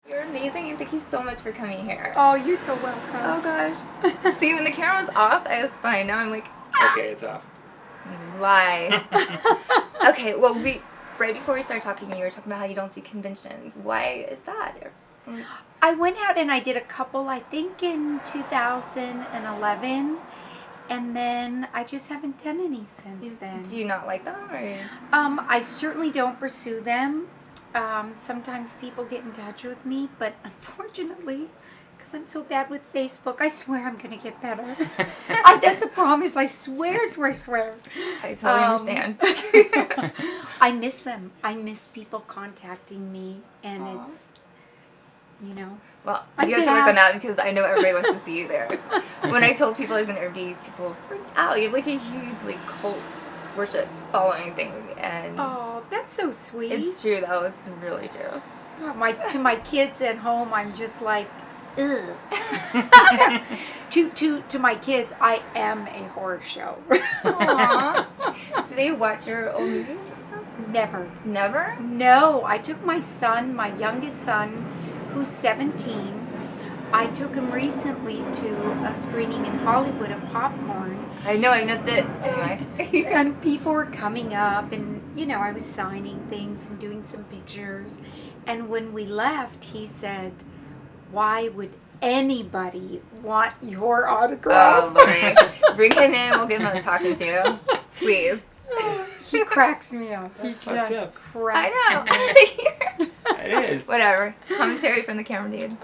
You're amazing, and thank you so much for coming here. Oh, you're so welcome. Oh gosh. See, when the camera was off, I was fine. Now I'm like, Okay, it's off. you lie. Okay, well, right before we started talking, you were talking about how you don't do conventions. Why is that? I went out and I did a couple, I think in 2011, and then I just haven't done any since then. Do you not like them? Or? I certainly don't pursue them. Sometimes people get in touch with me, but unfortunately, because I'm so bad with Facebook, I swear I'm going to get better. That's a promise. I swear. I totally understand. I miss them. I miss people contacting me, and Aww. it's, you know. Well, you have to work on that because I know everybody wants to see you there. When I told people I was going to interview, people freaked out. You have like a huge like cult worship following thing, and oh, that's so sweet. it's true though. It's really true. To my kids at home, I'm just like, ugh. to my kids, I am a horror show. Aww. Do they watch your old movies and stuff? Never. Never? No, I took my son, my youngest son, who's 17. I took him recently to a screening in Hollywood of Popcorn. I know, I missed it. Anyway. And people were coming up, and, you know, I was signing things and doing some pictures. And when we left, he said, "Why would anybody want your autograph?" Oh, Lori. Bring him in, we'll give him a talking to. Please. He cracks me up. He That's fucked just up. cracks I know. It is. Whatever. Commentary from the camera dude.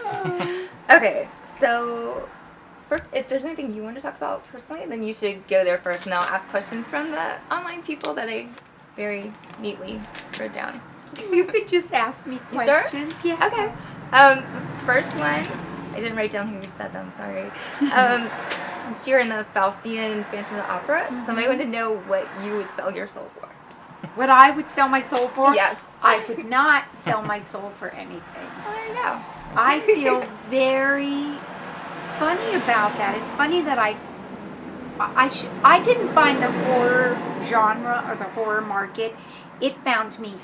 Okay, so first, if there's anything you want to talk about personally, then you should go there first, and I'll ask questions from the online people that I very neatly wrote down. You could just ask me You sure? questions. Yeah. Okay. The first one, I didn't write down who said them, sorry. Since you're in the Faustian Phantom of the Opera, somebody wanted to know what you would sell your soul for. What I would sell my soul for? Yes. I would not sell my soul for anything. Well, there you go. I feel very funny about that. It's funny that I didn't find the horror genre or the horror market. It found me.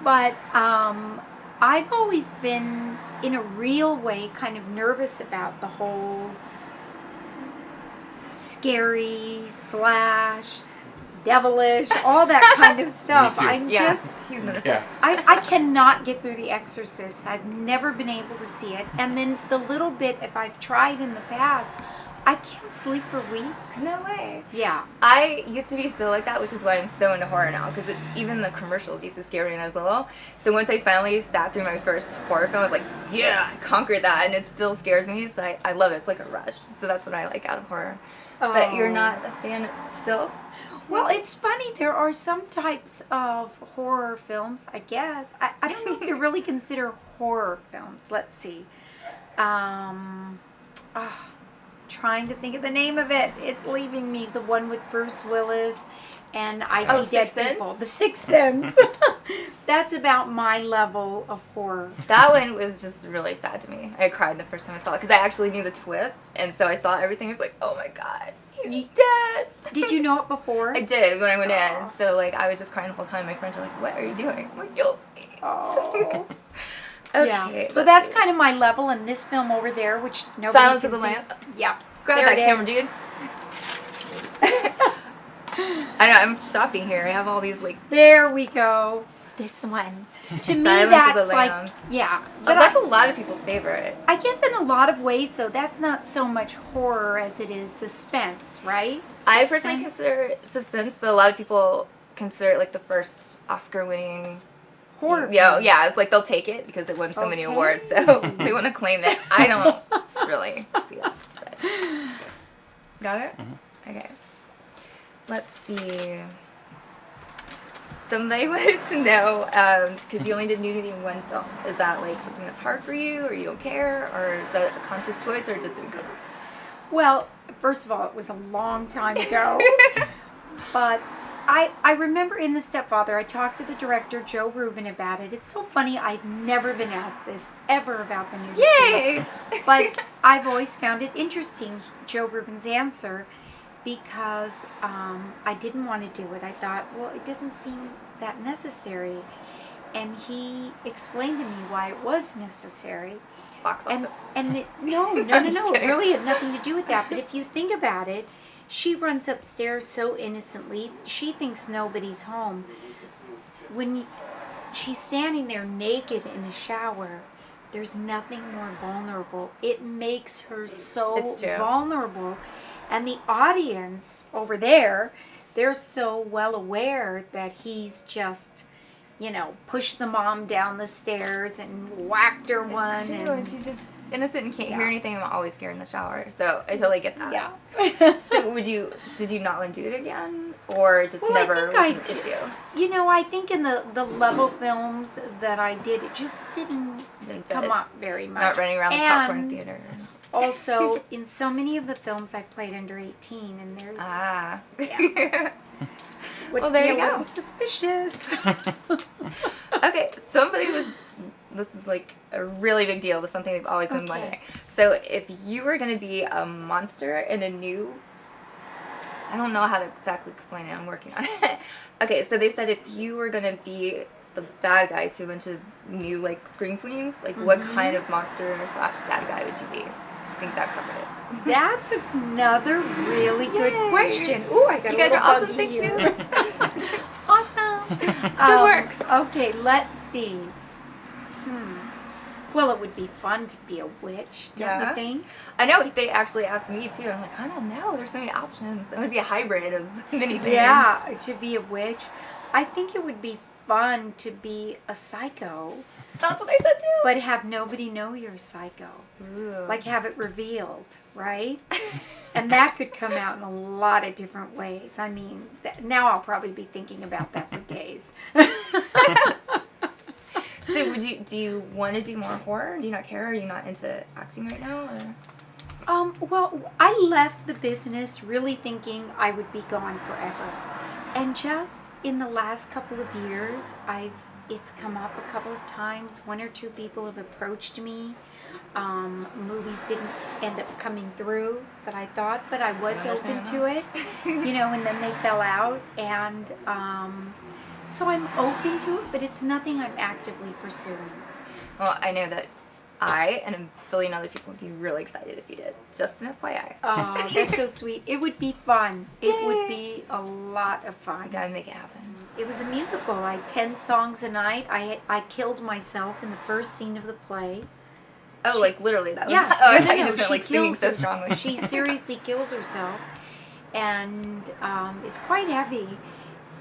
But I've always been, in a real way, kind of nervous about the whole scary / devilish, all that kind of stuff. Me too. I'm Yeah. just... Yeah. I cannot get through The Exorcist. I've never been able to see it. And then the little bit, if I've tried in the past, I can't sleep for weeks. No way. Yeah. I used to be so like that, which is why I'm so into horror now, because even the commercials used to scare me when I was little. So once I finally sat through my first horror film, I was like, yeah, I conquered that, and it still scares me, so I love it. It's like a rush. So that's what I like out of horror. But you're not a fan still? Well, it's funny. There are some types of horror films, I guess. I don't know if they're really considered horror films. Let's see. Trying to think of the name of it. It's leaving me. The one with Bruce Willis and I See Dead Sixth Sense? People. The Sixth Sense. That's about my level of horror. That one was just really sad to me. I cried the first time I saw it because I actually knew the twist, and so I saw everything. I was like, oh my god, he's dead. Did you know it before? I did when I went in. So like I was just crying the whole time. My friends were like, what are you doing? I'm like, you'll see. Oh. Okay. Yeah. So that's kind of my level, and this film over there, which nobody Silence can of the see. Lamb. Yeah. Grab There that it camera, is. dude. I know, I'm shopping here. I have all these like. There we go. This one. To me, Silence of that's the like, Lambs. yeah. But that's a lot of people's favorite. I guess in a lot of ways, though, that's not so much horror as it is suspense, right? I personally consider it suspense, but a lot of people consider it like the first Oscar-winning horror. Yeah, film. yeah. It's like they'll take it because it won so many Okay. awards, so they want to claim it. I don't really see that. But. Got it? Mm-hmm. Okay. Let's see. Somebody wanted to know, because you only did nudity in one film. Is that like something that's hard for you, or you don't care, or is that a conscious choice, or just didn't come? Well, first of all, it was a long time ago. But I remember in The Stepfather, I talked to the director, Joe Rubin, about it. It's so funny. I've never been asked this ever about the nudity. Yay! But I've always found it interesting, Joe Rubin's answer, because I didn't want to do it. I thought, well, it doesn't seem that necessary. and he explained to me why it was necessary. Box office. No, I'm just it kidding. really had nothing to do with that. But if you think about it, she runs upstairs so innocently. She thinks nobody's home. When she's standing there naked in a shower, there's nothing more vulnerable. It makes her so It's true. vulnerable. And the audience over there, they're so well aware that he's just, pushed the mom down the stairs and whacked her It's one. true, and she's just innocent and can't hear Yeah. anything. I'm always scared in the shower, so I totally get that. Yeah. So did you not want to do it again, or just Well, never was I an think issue? I think in the level films that I did, it just didn't Didn't come fit. up very much. Not running around the And popcorn theater. Also, in so many of the films, I played under 18, and there's Yeah. would well, there be you a go. little suspicious. Okay, this is like a really big deal. This is something they've always been Okay. wondering. So if you were going to be a monster in a new, I don't know how to exactly explain it. I'm working on it. Okay, so they said if you were going to be the bad guys to a bunch of new like Scream Queens, like what kind of monster / bad guy would you be? I think that covered it. That's another really good Yay. question. Ooh, I got You a guys little are awesome. buggy Thank here. you. Awesome. Good work. Okay, let's see. Well, it would be fun to be a witch, don't Yeah. you think? I know they actually asked me too. I'm like, I don't know. There's so many options. It would be a hybrid of many things. Yeah, to be a witch. I think it would be fun to be a psycho, That's what I said too. but have nobody know you're a psycho. Ooh. Like have it revealed, right? And that could come out in a lot of different ways. I mean, now I'll probably be thinking about that for days. So do you want to do more horror? Do you not care? Are you not into acting right now? Or? Well, I left the business really thinking I would be gone forever. And just in the last couple of years, it's come up a couple of times. One or two people have approached me. Movies didn't end up coming through that I thought, but I was open to it, and then they fell out. And so I'm open to it, but it's nothing I'm actively pursuing. Well, I know that I and a billion other people would be really excited if you did. Just an FYI. Oh, that's so sweet. It would be fun. It would be a lot of fun. I gotta make it happen. It was a musical, like 10 songs a night. I killed myself in the first scene of the play. Oh, like literally that was. Yeah, Oh, I no, thought you no, just meant like singing so strongly. She seriously kills herself, and it's quite heavy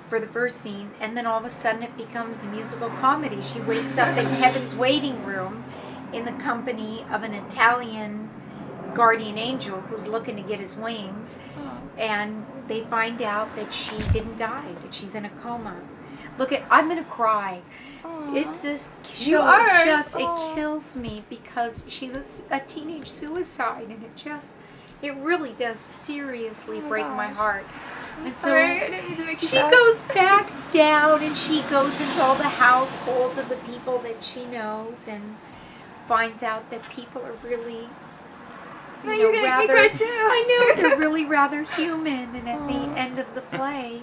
for the first scene. And then all of a sudden, it becomes a musical comedy. She wakes up in Heaven's waiting room in the company of an Italian guardian angel who's looking to get his wings, and they find out that she didn't die, that she's in a coma. I'm gonna cry. It's this You show. are. It Aw. kills me because she's a teenage suicide, and it really does seriously break my gosh. heart. And Sorry, I didn't mean to make you she sad. goes back down, and she goes into all the households of the people that she knows, and finds out that people are really, No, you're gonna make me cry too. I know, they're really rather human. And at the end of the play,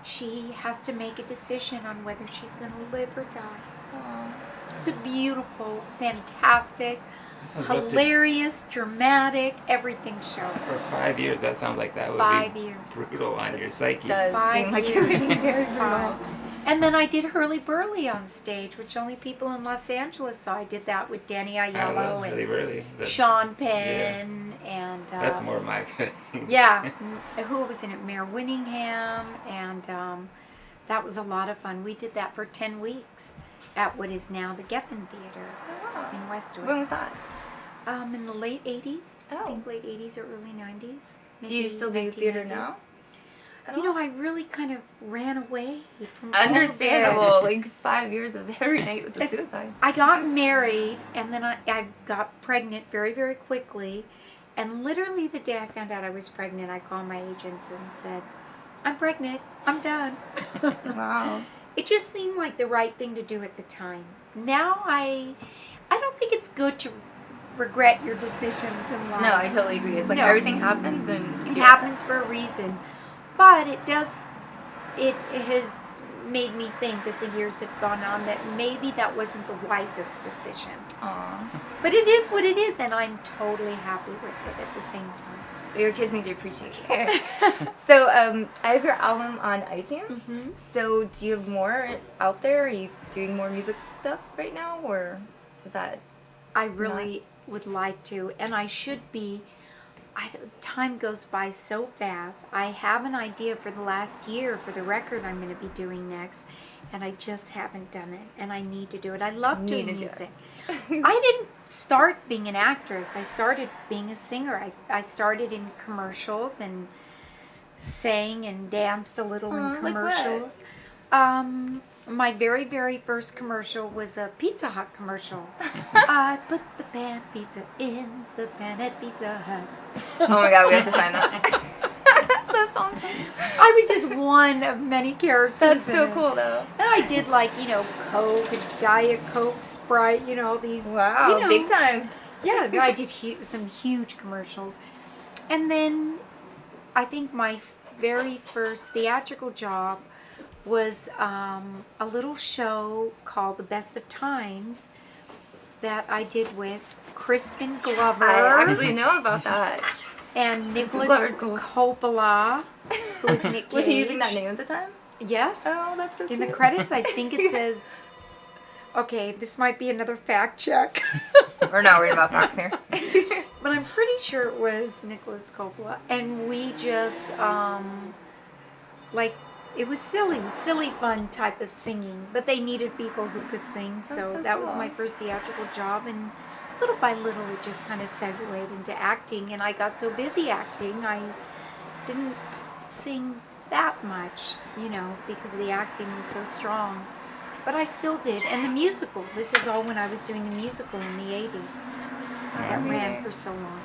she has to make a decision on whether she's going to live or die. Aw. It's a beautiful, fantastic, That sounds rough to- hilarious, dramatic, everything show. For 5 years, that sounds like that would 5 be years. brutal on your psyche. Does 5 seem like it would years. be very brutal. 5. And then I did Hurly Burly on stage, which only people in Los Angeles saw. I did that with Danny I Aiello love and really, really. Sean Penn and That's more my thing. yeah, who was in it? Mayor Winningham, and that was a lot of fun. We did that for 10 weeks at what is now the Geffen Theater Oh. in Westwood. When was that? In the late 80s. I Oh. think late 80s or early 90s. Do you maybe still do theater 1990. now? You know, I really kind of ran away from all of it. Understandable. Like 5 years of every night with the It's- suicide. I got married, and then I got pregnant very, very quickly. And literally the day I found out I was pregnant, I called my agents and said, I'm pregnant. I'm done. Wow. It just seemed like the right thing to do at the time. Now I don't think it's good to regret your decisions in life. No, I totally agree. It's like No. everything happens and you It do happens for a reason. But it has made me think as the years have gone on that maybe that wasn't the wisest decision. Aw. But it is what it is, and I'm totally happy with it at the same time. But your kids need to appreciate it. So, I have your album on iTunes. Mhm. So, do you have more out there? Are you doing more music stuff right now, or is that? I really would like to, and I should be. Time goes by so fast. I have an idea for the last year for the record I'm going to be doing next, and I just haven't done it, and I need to do it. I love doing music. I didn't start being an actress. I started being a singer. I started in commercials and sang and danced a little in Like what? commercials. My very, very first commercial was a Pizza Hut commercial. I put the pan pizza in the pan at Pizza Hut. Oh my God, we have to find that. That's awesome. I was just one of many characters. That's in so it. cool, though. And I did Coke, Diet Coke, Sprite, these. Wow, big time. Yeah, I did some huge commercials. And then I think my very first theatrical job was a little show called The Best of Times that I did with Crispin Glover. I actually know about that. and Nicholas Glover's cool. Coppola, who was Nick Cage. Was he using that name at the time? Yes. Oh, that's so In cute. the credits, I think it says, okay, this might be another fact check. We're not worried about facts here. But I'm pretty sure it was Nicholas Coppola. And we just, it was silly fun type of singing. But they needed people who could sing. That's So so that was cool. my first theatrical job. And little by little, it just kind of segued into acting. And I got so busy acting, I didn't sing that much, because the acting was so strong. But I still did. And the musical. This is all when I was doing the musical in the 80s. That ran amazing. for so long.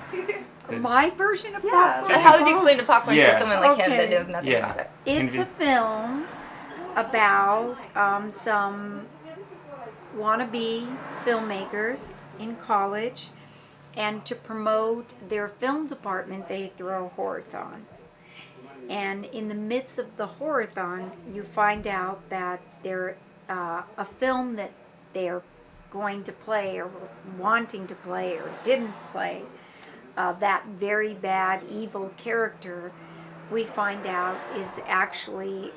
My version of Yeah. Popcorn. But how would you explain to popcorn Yeah. to someone like him that Okay. knows nothing about it? It's a film about some wannabe filmmakers in college, and to promote their film department, they throw a horror-thon. And in the midst of the horror-thon, you find out that they're a film that they're going to play or wanting to play or didn't play, that very bad, evil character, we find out is actually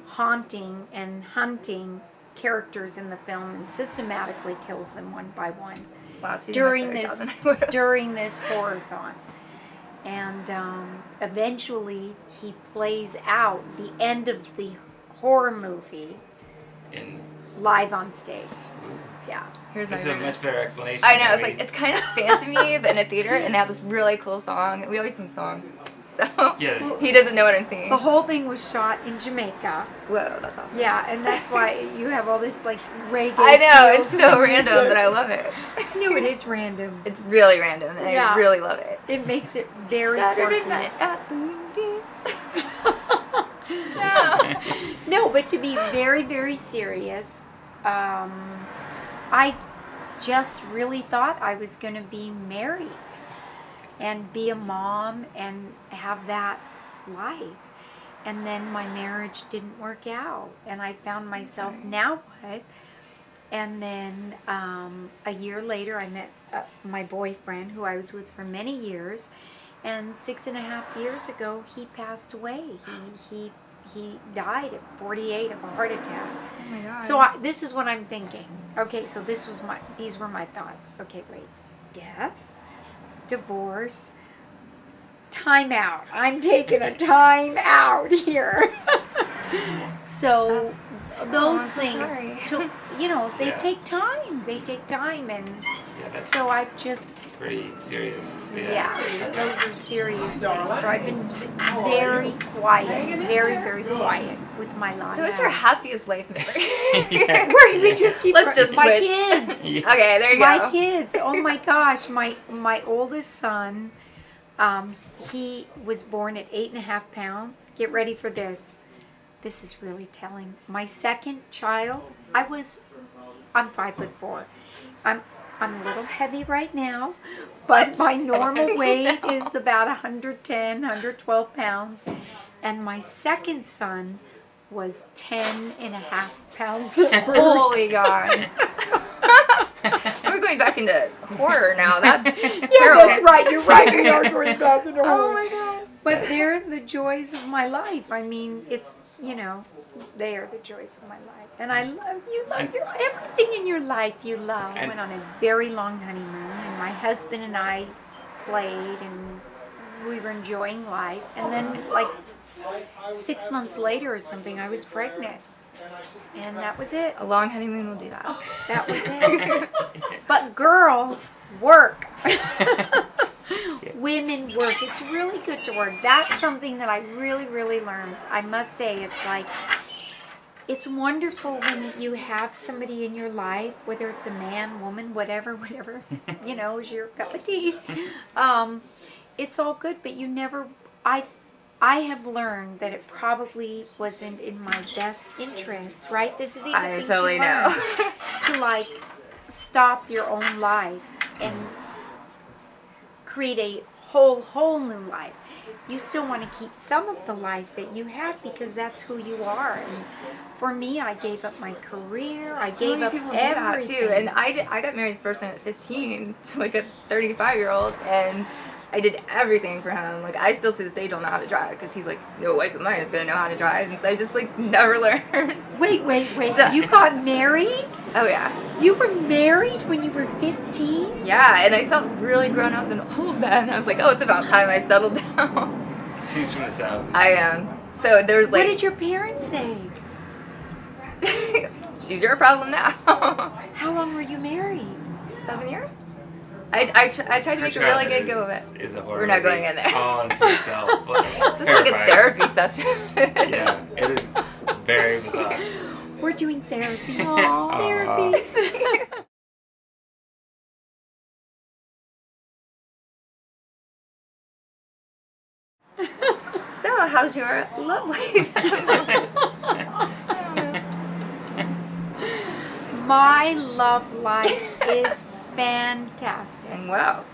haunting and hunting characters in the film and systematically kills them one by one Wow, so you did a during much better this job than I would've. during this horror-thon. And eventually he plays out the end of the horror movie In, live on stage. Yeah. Here's my this is a version. much better explanation. I know, at it's like, least. it's kind of Phantom Eve in a theater, and they have this really cool song. We always sing songs. So, Yeah. he doesn't know what I'm singing. The whole thing was shot in Jamaica. Whoa, that's awesome. Yeah, and that's why you have all this reggae. I know, feel it's to so the random, music. but I love it. No, it is random. It's really random, and Yeah. I really love it. It makes it very Saturday quirky. night at the movies. No, but to be very, very serious, I just really thought I was going to be married and be a mom and have that life. And then my marriage didn't work out, and I found myself, now what? And then a year later, I met my boyfriend, who I was with for many years, and 6.5 years ago, he passed away. He died at 48 of a heart attack. Oh my God. So this is what I'm thinking. Okay, so these were my thoughts. Okay, wait, death, divorce, time out. I'm taking a time out here. So That's those I'm so things sorry. took, they Yeah. take time. They take time, and Yeah, that's so I just. pretty serious. Yeah, those are serious things. So I've been very quiet, very, very quiet with my life. So what's your happiest life memory? Yeah. Right, we just keep. Let's just my switch. kids. Yeah. Okay, there you My go. kids. Oh my gosh, my oldest son. He was born at 8.5 pounds. Get ready for this. This is really telling. My second child, I'm 5'4". I'm a little heavy right now, but my normal weight is about 110, 112 pounds. And my second son was 10.5 pounds of fruit. Holy God. We're going back into horror now. That's Yeah, terrible. that's right. You're right. We are going back into horror. Oh my God. But they're the joys of my life. I mean, it's, they are the joys of my life. And I love, you love your, everything in your life you love. And- Went on a very long honeymoon, and my husband and I played, and we were enjoying life. And then, like, 6 months later or something, I was pregnant. And that was it. A long honeymoon will do that. That was it. But girls work. Women work. It's really good to work. That's something that I really, really learned. I must say, it's like, it's wonderful when you have somebody in your life, whether it's a man, woman, whatever, is your cup of tea. It's all good, but you never, I have learned that it probably wasn't in my best interest, right? These are I things totally you know. learn. To like stop your own life and create a whole new life. You still want to keep some of the life that you have because that's who you are. And for me, I gave up my career. I So gave many up people do that everything. too. And I got married the first time at 15 to like a 35-year-old, and I did everything for him. Like, I still to this day don't know how to drive because he's like, no wife of mine is gonna know how to drive, and so I just like never learned. Wait. So- You got married? Oh yeah, You were married when you were 15? yeah. And I felt really grown up and old then. I was like, oh, it's about time I settled down. She's from the South. I am. So there's What like, did your parents say? she's your problem now. How long were you married? 7 years. I tried to make a really good go of it. Is a horror We're not going movie in there. all unto itself. This is like a therapy session. Yeah, it is very bizarre. We're doing therapy. Aw. Therapy. So, how's your love life? My love life is fantastic. And wow.